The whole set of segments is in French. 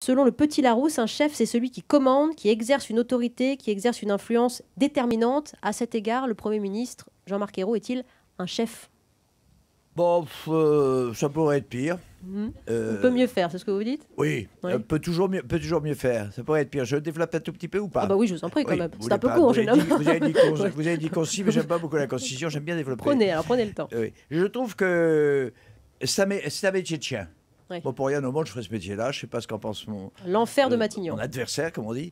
Selon le Petit Larousse, un chef, c'est celui qui commande, qui exerce une autorité, qui exerce une influence déterminante. À cet égard, le Premier ministre, Jean-Marc Ayrault, est-il un chef? Bon, ça pourrait être pire. On peut mieux faire, c'est ce que vous dites? Oui, Oui. peut toujours mieux faire. Ça pourrait être pire. Je développe un tout petit peu ou pas? Ah bah oui, je vous en prie quand Oui, même. vous C'est un peu voulez pas- court, jeune homme. Vous avez dit concis, mais j'aime pas beaucoup la concision. J'aime bien développer. Prenez le temps. Oui. Je trouve que c'est un métier de chien. Oui. Bon, pour rien au monde, je ferais ce métier-là. Je ne sais pas ce qu'en pense L'enfer de Matignon. mon adversaire, comme on dit.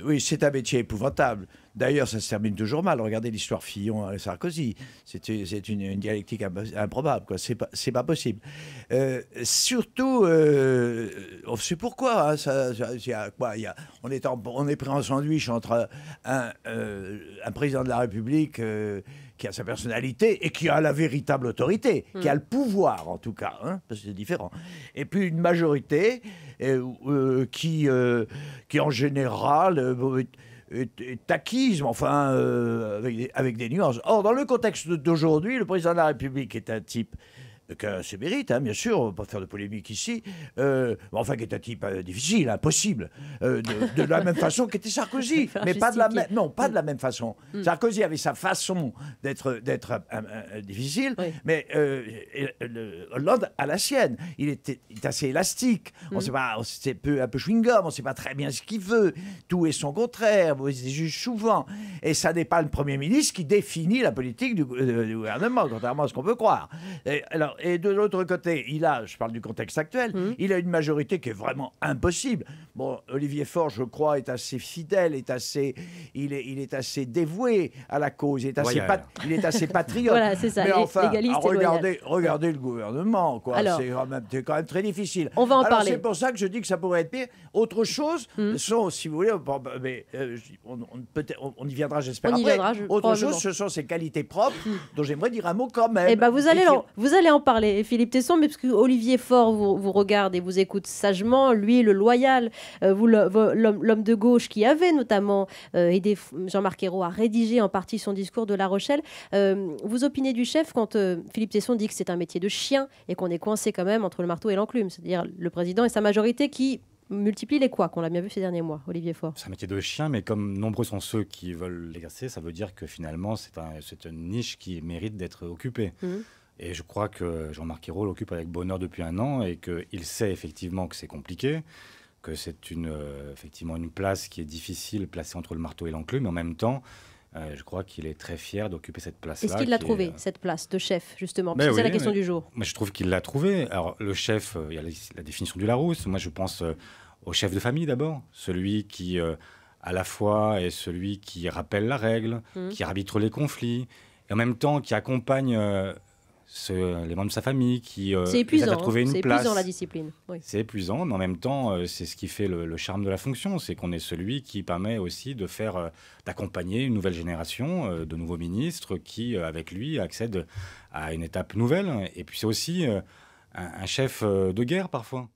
Oui, c'est un métier épouvantable. D'ailleurs, ça se termine toujours mal. Regardez l'histoire Fillon et Sarkozy. C'est une dialectique improbable, quoi. C'est pas possible. Surtout, on sait pourquoi. Hein, on est pris en sandwich entre un président de la République qui a sa personnalité et qui a la véritable autorité, qui a le pouvoir en tout cas, hein, parce que c'est différent. Et puis une majorité qui en général est acquise, enfin, avec des nuances. Or, dans le contexte d'aujourd'hui, le président de la République est un type qui a ses mérites, hein, bien sûr, on ne va pas faire de polémique ici, enfin, qui est un type difficile, impossible, de la même façon qu'était Sarkozy, mais pas de la même, non, pas de la même façon. Sarkozy avait sa façon d'être difficile, oui. mais Hollande a la sienne. Il est assez élastique, on sait pas, c'est un peu chewing-gum, on ne sait pas très bien ce qu'il veut, tout est son contraire, il se juge souvent, et ça n'est pas le Premier ministre qui définit la politique du gouvernement, contrairement à ce qu'on peut croire. Et de l'autre côté, je parle du contexte actuel, il a une majorité qui est vraiment impossible. Bon, Olivier Faure, je crois, est assez fidèle, il est assez dévoué à la cause, il est assez patriote. Voilà, c'est ça. Mais enfin, regardez le gouvernement, quoi. Alors, C'est quand même très difficile. On va en parler. C'est pour ça que je dis que ça pourrait être pire. Autre chose, sont, si vous voulez, mais on y viendra, j'espère. Autre chose, ce sont ses qualités propres, dont j'aimerais dire un mot quand même. Eh ben, vous allez en parler, Philippe Tesson, mais parce que Olivier Faure vous regarde et vous écoute sagement, lui, le loyal, vous, l'homme de gauche qui avait notamment aidé Jean-Marc Ayrault à rédiger en partie son discours de La Rochelle. Vous opinez du chef quand Philippe Tesson dit que c'est un métier de chien et qu'on est coincé quand même entre le marteau et l'enclume, c'est-à-dire le président et sa majorité qui multiplie les couacs, qu'on l'a bien vu ces derniers mois, Olivier Faure. C'est un métier de chien, mais comme nombreux sont ceux qui veulent l'exercer, ça veut dire que finalement, c'est une niche qui mérite d'être occupée. Et je crois que Jean-Marc Ayrault l'occupe avec bonheur depuis 1 an et qu'il sait effectivement que c'est compliqué, que c'est effectivement une place qui est difficile, placée entre le marteau et l'enclume, mais en même temps, je crois qu'il est très fier d'occuper cette place-là. Est-ce qu'il l'a trouvée, cette place de chef, justement? Parce que c'est la question du jour. Mais je trouve qu'il l'a trouvée. Alors, le chef, il y a la définition du Larousse. Moi, je pense au chef de famille d'abord, celui qui, à la fois, est celui qui rappelle la règle, qui arbitre les conflits, et en même temps qui accompagne les membres de sa famille, qui c'est épuisant, à trouver une place. C'est épuisant, la discipline. Oui. C'est épuisant, mais en même temps, c'est ce qui fait le charme de la fonction, c'est qu'on est celui qui permet aussi d'accompagner une nouvelle génération de nouveaux ministres qui, avec lui, accèdent à une étape nouvelle. Et puis c'est aussi un chef de guerre parfois.